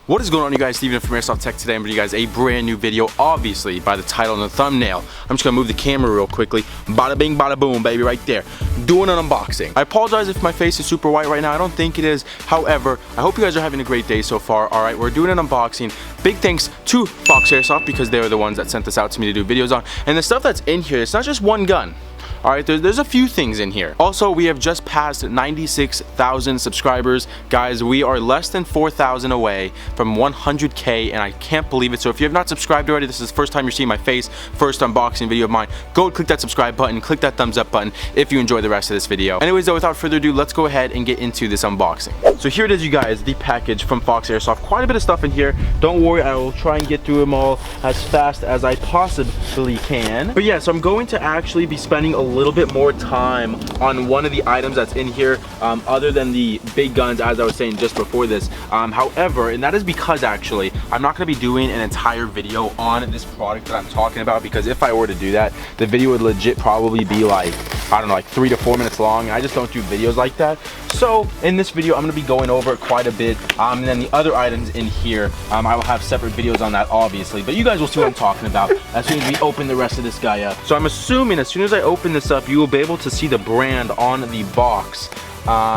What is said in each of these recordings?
What is going on, you guys? Steven from Airsoft Tech. Today I'm bringing you guys a brand new video, obviously by the title and the thumbnail. I'm just gonna move the camera real quickly. Bada bing, bada boom, baby, right there. Doing an unboxing. I apologize if my face is super white right now. I don't think it is. However, I hope you guys are having a great day so far. All right, we're doing an unboxing. Big thanks to Fox Airsoft because they were the ones that sent this out to me to do videos on. And the stuff that's in here, it's not just one gun. All right, there's a few things in here. Also, we have just passed 96,000 subscribers. Guys, we are less than 4,000 away from 100K, and I can't believe it. So if you have not subscribed already, this is the first time you're seeing my face, first unboxing video of mine, go and click that subscribe button, click that thumbs up button if you enjoy the rest of this video. Anyways, though, without further ado, let's go ahead and get into this unboxing. So here it is, you guys, the package from Fox Airsoft. Quite a bit of stuff in here. Don't worry, I will try and get through them all as fast as I possibly can. But yeah, so I'm going to actually be spending a little bit more time on one of the items that's in here, other than the big guns, as I was saying just before this. However, and that is because actually I'm not going to be doing an entire video on this product that I'm talking about, because if I were to do that, the video would legit probably be like, I don't know, like 3 to 4 minutes long. I just don't do videos like that. So in this video, I'm going to be going over it quite a bit, and then the other items in here, I will have separate videos on that, obviously, but you guys will see what I'm talking about as soon as we open the rest of this guy up. So I'm assuming as soon as I open this up, you will be able to see the brand on the box.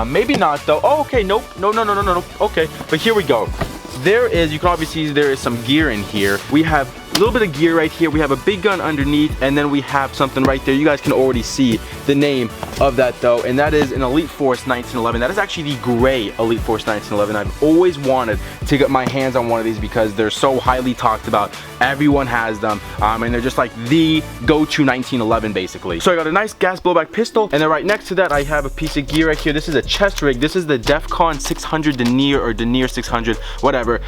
Maybe not though. Oh, okay, nope, no, okay, but here we go. There is, you can obviously see there is some gear in here. We have a little bit of gear right here. We have a big gun underneath, and then we have something right there. You guys can already see the name of that though, and that is an Elite Force 1911. That is actually the gray Elite Force 1911. I've always wanted to get my hands on one of these because they're so highly talked about. Everyone has them, and they're just like the go-to 1911 basically. So I got a nice gas blowback pistol, and then right next to that I have a piece of gear right here. This is a chest rig. This is the DEFCON 600 denier, or denier 600, whatever,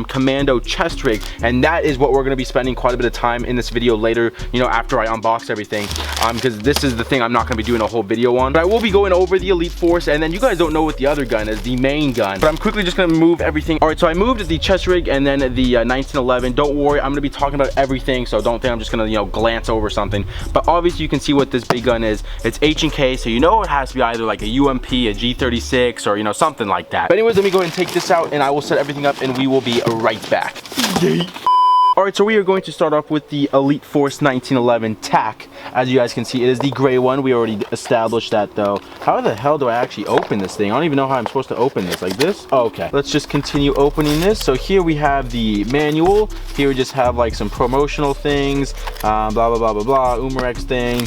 commando chest rig, and that is what we're going to be spending quite a bit of time in this video later, you know, after I unbox everything, because this is the thing I'm not going to be doing a whole video on. But I will be going over the Elite Force, and then you guys don't know what the other gun is, the main gun, but I'm quickly just going to move everything. All right, so I moved the chest rig and then the 1911. Don't worry, I'm going to be talking about everything, so don't think I'm just going to, you know, glance over something. But obviously you can see what this big gun is. It's H&K, so you know it has to be either like a UMP, a G36, or, you know, something like that. But anyways, let me go ahead and take this out, and I will set everything up, and we will be right back. Yay. Alright, so we are going to start off with the Elite Force 1911 TAC. As you guys can see, it is the gray one. We already established that though. How the hell do I actually open this thing? I don't even know how I'm supposed to open this. Like this? Oh, okay. Let's just continue opening this. So here we have the manual. Here we just have like some promotional things. Blah, blah, blah, blah, blah. Umarex thing.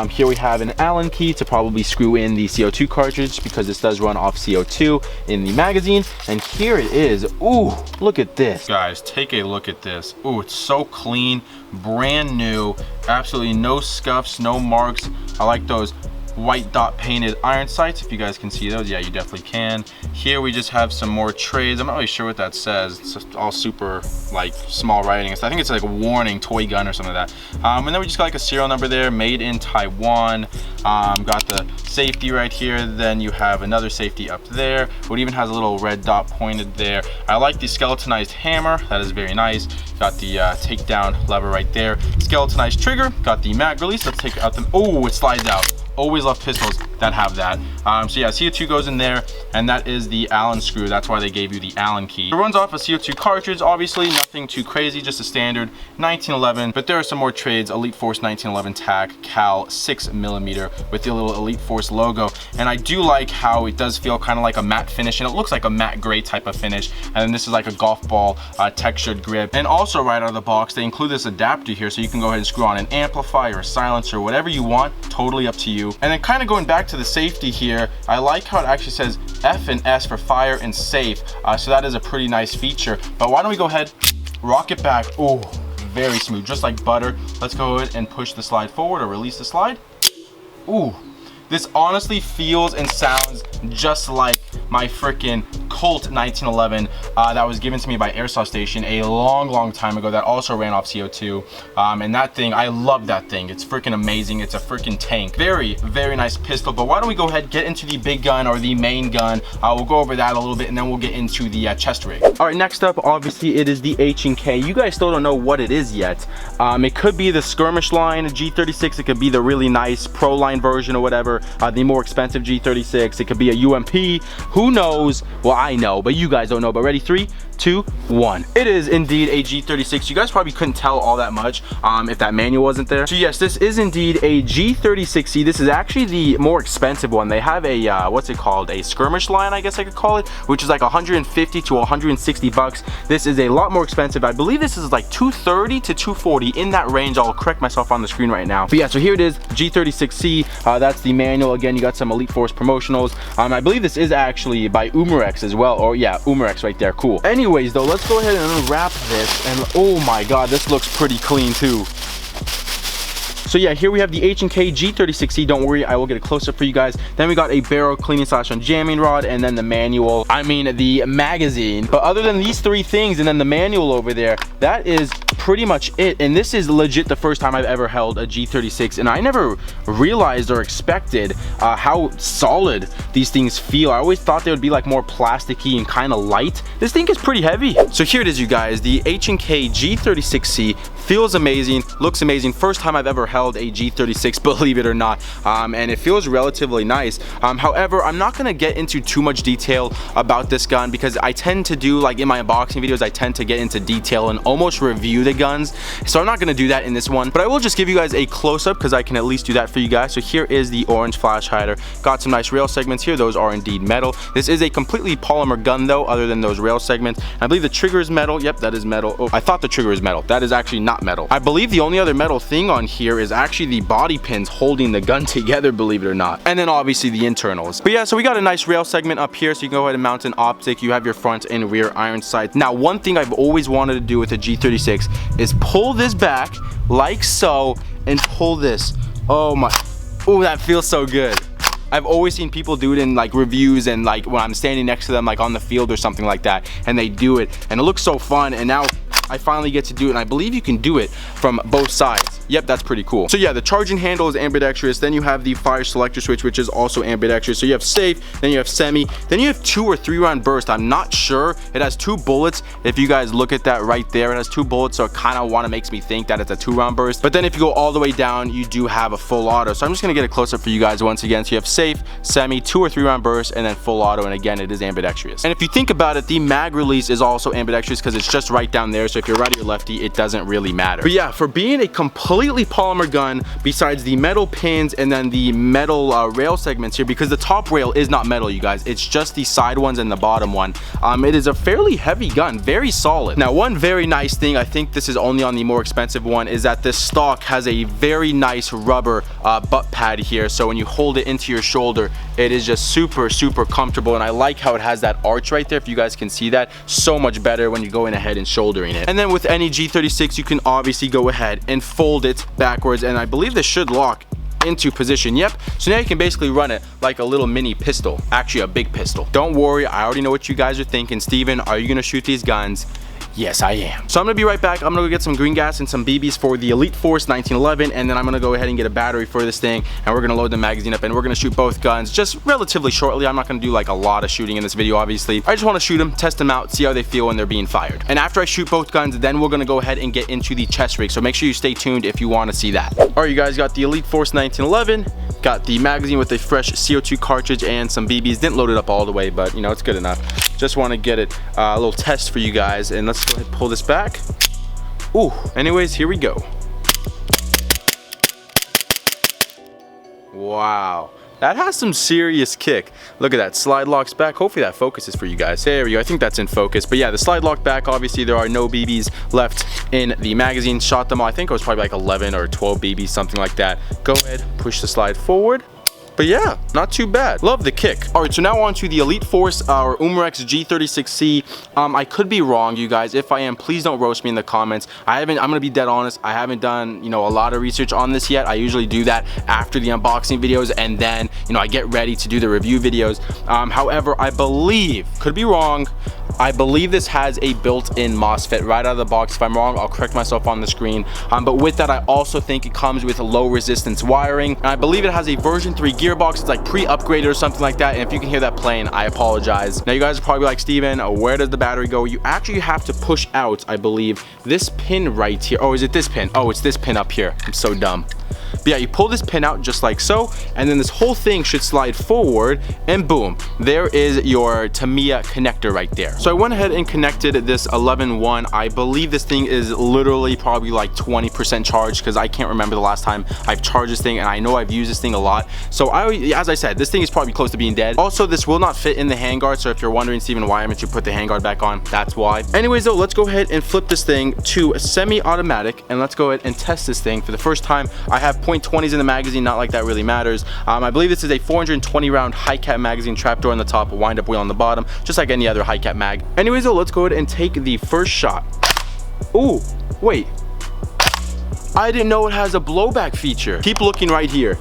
Here we have an Allen key to probably screw in the CO2 cartridge, because this does run off CO2 in the magazine. And here it is. Ooh, look at this. Guys, take a look at this. Ooh, it's so clean, brand new, absolutely no scuffs, no marks. I like those white dot painted iron sights. If you guys can see those, yeah, you definitely can. Here we just have some more trays. I'm not really sure what that says. It's just all super like small writing. I think it's like a warning, toy gun or something like that. And then we just got like a serial number there, made in Taiwan. Got the safety right here. Then you have another safety up there. It even has a little red dot pointed there. I like the skeletonized hammer. That is very nice. Got the takedown lever right there. Skeletonized trigger. Got the mag release. Let's take out the, oh, it slides out. Always love pistols that have that. So yeah, CO2 goes in there, and that is the Allen screw. That's why they gave you the Allen key. It runs off a CO2 cartridge, obviously nothing too crazy, just a standard 1911. But there are some more trades. Elite Force 1911 TAC, cal 6mm with the little Elite Force logo. And I do like how it does feel kind of like a matte finish, and it looks like a matte gray type of finish. And then this is like a golf ball textured grip. And also right out of the box, they include this adapter here, so you can go ahead and screw on an amplifier, a silencer, whatever you want, totally up to you. And then kind of going back to the safety here, I like how it actually says F and S for fire and safe. So that is a pretty nice feature. But why don't we go ahead, rock it back. Oh, very smooth, just like butter. Let's go ahead and push the slide forward or release the slide. Ooh, this honestly feels and sounds just like my freaking Colt 1911 that was given to me by Airsoft Station a long time ago, that also ran off CO2. And that thing, I love that thing. It's freaking amazing. It's a freaking tank. Very nice pistol. But why don't we go ahead, get into the big gun, or the main gun. We'll go over that a little bit, and then we'll get into the chest rig. All right, next up, obviously it is the H&K. You guys still don't know what it is yet. It could be the skirmish line G36. It could be the really nice pro line version or whatever, the more expensive G36. It could be a UMP. Who knows? Well, I know, but you guys don't know. But ready, 3, 2, 1. It is indeed a G36. You guys probably couldn't tell all that much if that manual wasn't there. So yes, this is indeed a G36C. This is actually the more expensive one. They have a what's it called, a skirmish line, I guess I could call it, which is like 150 to 160 bucks. This is a lot more expensive. I believe this is like 230 to 240, in that range. I'll correct myself on the screen right now. But yeah, so here it is, G36C. That's the manual. Again, you got some Elite Force promotionals. I believe this is actually by Umarex as well, or yeah, Umarex right there. Cool. Anyways though, let's go ahead and unwrap this, and oh my god, this looks pretty clean too. So yeah, here we have the H&K G36C. Don't worry, I will get a close-up for you guys. Then we got a barrel cleaning slash jamming rod, and then the manual, I mean the magazine. But other than these three things and then the manual over there, that is pretty much it. And this is legit the first time I've ever held a G36, and I never realized or expected how solid these things feel. I always thought they would be like more plasticky and kind of light. This thing is pretty heavy. So here it is, you guys, the H&K G36C. Feels amazing, looks amazing. First time I've ever held a G36, believe it or not, and it feels relatively nice. However, I'm not gonna get into too much detail about this gun because I tend to do, like in my unboxing videos, I tend to get into detail and almost review the guns. So I'm not gonna do that in this one, but I will just give you guys a close-up because I can at least do that for you guys. So here is the orange flash hider. Got some nice rail segments here. Those are indeed metal. This is a completely polymer gun though, other than those rail segments. I believe the trigger is metal. Yep, that is metal. Oh, I thought the trigger was metal. That is actually not metal. I believe the only other metal thing on here is actually the body pins holding the gun together, believe it or not, and then obviously the internals. But yeah, so we got a nice rail segment up here, so you can go ahead and mount an optic. You have your front and rear iron sights. Now, one thing I've always wanted to do with a G36 is pull this back like so and pull this. Oh my, oh, that feels so good. I've always seen people do it in like reviews and like when I'm standing next to them like on the field or something like that, and they do it and it looks so fun, and now I finally get to do it, and I believe you can do it from both sides. Yep, that's pretty cool. So yeah, the charging handle is ambidextrous. Then you have the fire selector switch, which is also ambidextrous. So you have safe, then you have semi, then you have 2 or 3 round burst. I'm not sure. It has 2 bullets. If you guys look at that right there, it has 2 bullets, so it kind of makes me think that it's a 2 round burst. But then if you go all the way down, you do have a full auto. So I'm just gonna get a close up for you guys once again. So you have safe, semi, 2 or 3 round burst, and then full auto. And again, it is ambidextrous. And if you think about it, the mag release is also ambidextrous because it's just right down there. So if you're righty or lefty, it doesn't really matter. But yeah, for being a completely polymer gun, besides the metal pins and then the metal rail segments here, because the top rail is not metal, you guys, it's just the side ones and the bottom one, it is a fairly heavy gun, very solid. Now, one very nice thing, I think this is only on the more expensive one, is that this stock has a very nice rubber butt pad here, so when you hold it into your shoulder, it is just super comfortable. And I like how it has that arch right there. If you guys can see that, so much better when you go in ahead and shouldering it. And then with any G36, you can obviously go ahead and fold it backwards, and I believe this should lock into position. Yep, so now you can basically run it like a little mini pistol, actually a big pistol. Don't worry, I already know what you guys are thinking. Steven, are you gonna shoot these guns? Yes, I am. So I'm gonna be right back. I'm gonna go get some green gas and some BBs for the Elite Force 1911, and then I'm gonna go ahead and get a battery for this thing, and we're gonna load the magazine up, and we're gonna shoot both guns just relatively shortly. I'm not gonna do like a lot of shooting in this video, obviously. I just wanna shoot them, test them out, see how they feel when they're being fired. And after I shoot both guns, then we're gonna go ahead and get into the chest rig. So make sure you stay tuned if you wanna see that. All right, you guys, got the Elite Force 1911, got the magazine with a fresh CO2 cartridge and some BBs. Didn't load it up all the way, but you know, it's good enough. Just wanna get it a little test for you guys, and let's go ahead and pull this back. Ooh, anyways, here we go. Wow, that has some serious kick. Look at that, slide locks back. Hopefully that focuses for you guys. There we go, I think that's in focus. But yeah, the slide lock back, obviously there are no BBs left in the magazine. Shot them all, I think it was probably like 11 or 12 BBs, something like that. Go ahead, push the slide forward. But yeah, not too bad. Love the kick. All right, so now on to the Elite Force, our Umarex G36C. I could be wrong, you guys. If I am, please don't roast me in the comments. I'm gonna be dead honest. I haven't done, you know, a lot of research on this yet. I usually do that after the unboxing videos, and then, you know, I get ready to do the review videos. However, I believe, could be wrong, I believe this has a built-in MOSFET right out of the box. If I'm wrong, I'll correct myself on the screen. But with that, I also think it comes with low resistance wiring. And I believe it has a version 3 gearbox. It's like pre-upgraded or something like that. And if you can hear that playing, I apologize. Now you guys are probably like, Steven, where does the battery go? You actually have to push out, I believe, this pin right here. Oh, is it this pin? Oh, it's this pin up here. I'm so dumb. But yeah, you pull this pin out just like so, and then this whole thing should slide forward, and boom, there is your Tamiya connector right there. So I went ahead and connected this 11.1. I believe this thing is literally probably like 20% charged, because I can't remember the last time I've charged this thing, and I know I've used this thing a lot. So as I said, this thing is probably close to being dead. Also, this will not fit in the handguard, so if you're wondering, Steven, why I meant to put the handguard back on, that's why. Anyways though, let's go ahead and flip this thing to a semi-automatic, and let's go ahead and test this thing. For the first time, I have .20s in the magazine, not like that really matters. I believe this is a 420 round high cap magazine, trapdoor on the top, wind up wheel on the bottom, just like any other high cap mag. Anyways though, let's go ahead and take the first shot. Ooh, wait. I didn't know it has a blowback feature. Keep looking right here.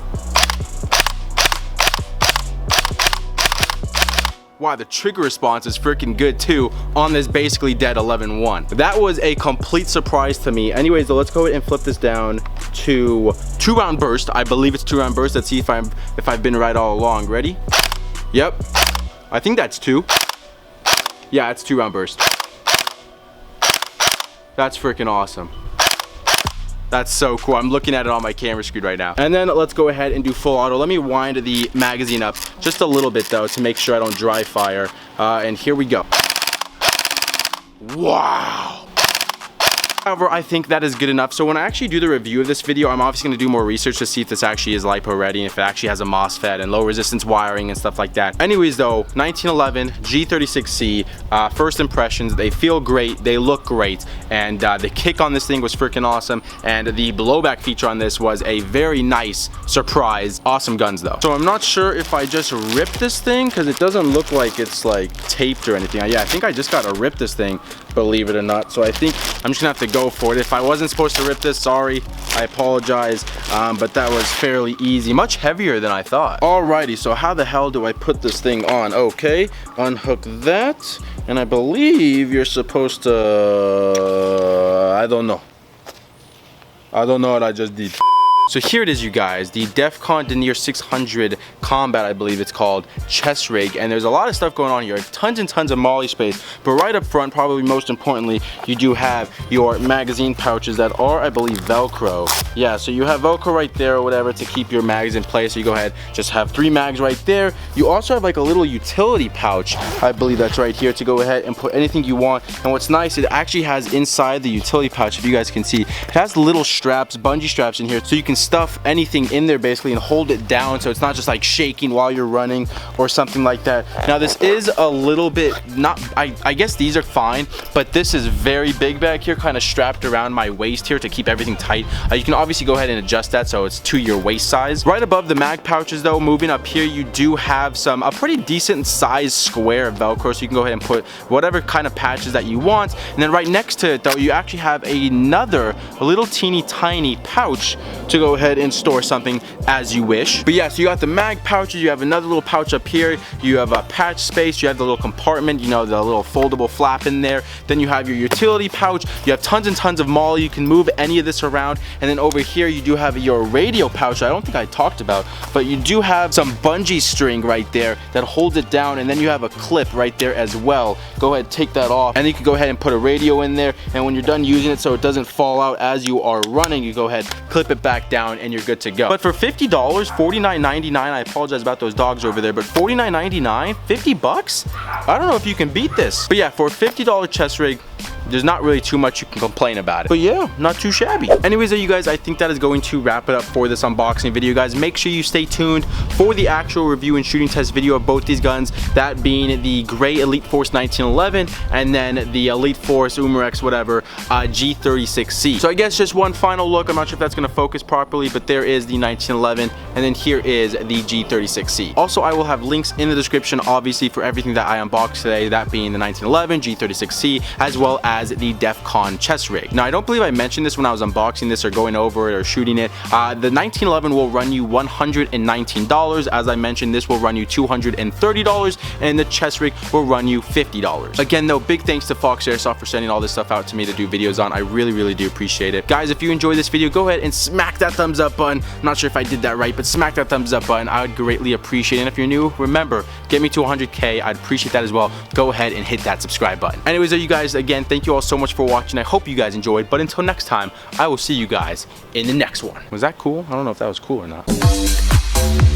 Wow, the trigger response is freaking good too on this basically dead 11.1. That was a complete surprise to me. Anyways, though, let's go ahead and flip this down to 2-round burst. I believe it's 2-round burst. Let's see if I've been right all along. Ready? Yep. I think that's 2. Yeah, it's 2-round burst. That's freaking awesome. That's so cool. I'm looking at it on my camera screen right now. And then let's go ahead and do full auto. Let me wind the magazine up just a little bit though, to make sure I don't dry fire. And here we go. Wow. However, I think that is good enough. So when I actually do the review of this video, I'm obviously going to do more research to see if this actually is LiPo ready, and if it actually has a MOSFET and low resistance wiring and stuff like that. Anyways though, 1911 G36C, first impressions, they feel great, they look great, and the kick on this thing was freaking awesome, and the blowback feature on this was a very nice surprise. Awesome guns though. So I'm not sure if I just ripped this thing, because it doesn't look like it's like taped or anything. Yeah, I think I just got to rip this thing, believe it or not. So I think I'm just gonna have to go for it. If I wasn't supposed to rip this, sorry, I apologize, but that was fairly easy, much heavier than I thought. Alrighty, so how the hell do I put this thing on? Okay, unhook that, and I believe you're supposed to, I don't know what I just did. So here it is, you guys, the DEFCON Denier 600 Combat, I believe it's called, chest rig, and there's a lot of stuff going on here, tons and tons of MOLLE space, but right up front, probably most importantly, you do have your magazine pouches that are, I believe, Velcro. Yeah, so you have Velcro right there or whatever to keep your mags in place, so you go ahead, just have 3 mags right there. You also have like a little utility pouch, I believe that's right here, to go ahead and put anything you want. And what's nice, it actually has inside the utility pouch, if you guys can see, it has little straps, bungee straps in here, so you can stuff anything in there basically and hold it down, so it's not just like shaking while you're running or something like that. Now this is a little bit not, I guess these are fine, but this is very big back here, kind of strapped around my waist here to keep everything tight. You can obviously go ahead and adjust that so it's to your waist size. Right above the mag pouches though, moving up here, you do have a pretty decent size square of Velcro, so you can go ahead and put whatever kind of patches that you want. And then right next to it though, you actually have a little teeny tiny pouch to go ahead and store something as you wish. But yeah, so you got the mag pouches, you have another little pouch up here, you have a patch space, you have the little compartment, you know, the little foldable flap in there, then you have your utility pouch, you have tons and tons of MOLLE, you can move any of this around, and then over here you do have your radio pouch. I don't think I talked about, but you do have some bungee string right there that holds it down, and then you have a clip right there as well. Go ahead, take that off, and you can go ahead and put a radio in there, and when you're done using it so it doesn't fall out as you are running, you go ahead, clip it back down, and you're good to go. But for $50, $49.99, I apologize about those dogs over there, but $49.99, 50 bucks? I don't know if you can beat this. But yeah, for a $50 chest rig, there's not really too much you can complain about it. But yeah, not too shabby. Anyways, you guys, I think that is going to wrap it up for this unboxing video, guys. Make sure you stay tuned for the actual review and shooting test video of both these guns, that being the gray Elite Force 1911 and then the Elite Force Umarex whatever G36C. So I guess just one final look. I'm not sure if that's going to focus properly, but there is the 1911 and then here is the G36C. Also, I will have links in the description, obviously, for everything that I unboxed today, that being the 1911, G36C, as well as the DEFCON chest rig. Now, I don't believe I mentioned this when I was unboxing this or going over it or shooting it. The 1911 will run you $119. As I mentioned, this will run you $230, and the chest rig will run you $50. Again, though, big thanks to Fox Airsoft for sending all this stuff out to me to do videos on. I really, really do appreciate it. Guys, if you enjoyed this video, go ahead and smack that thumbs up button. I'm not sure if I did that right, but smack that thumbs up button. I would greatly appreciate it. And if you're new, remember, get me to 100K. I'd appreciate that as well. Go ahead and hit that subscribe button. Anyways, you guys, again, thank thank you all so much for watching. I hope you guys enjoyed, but until next time, I will see you guys in the next one. Was that cool? I don't know if that was cool or not.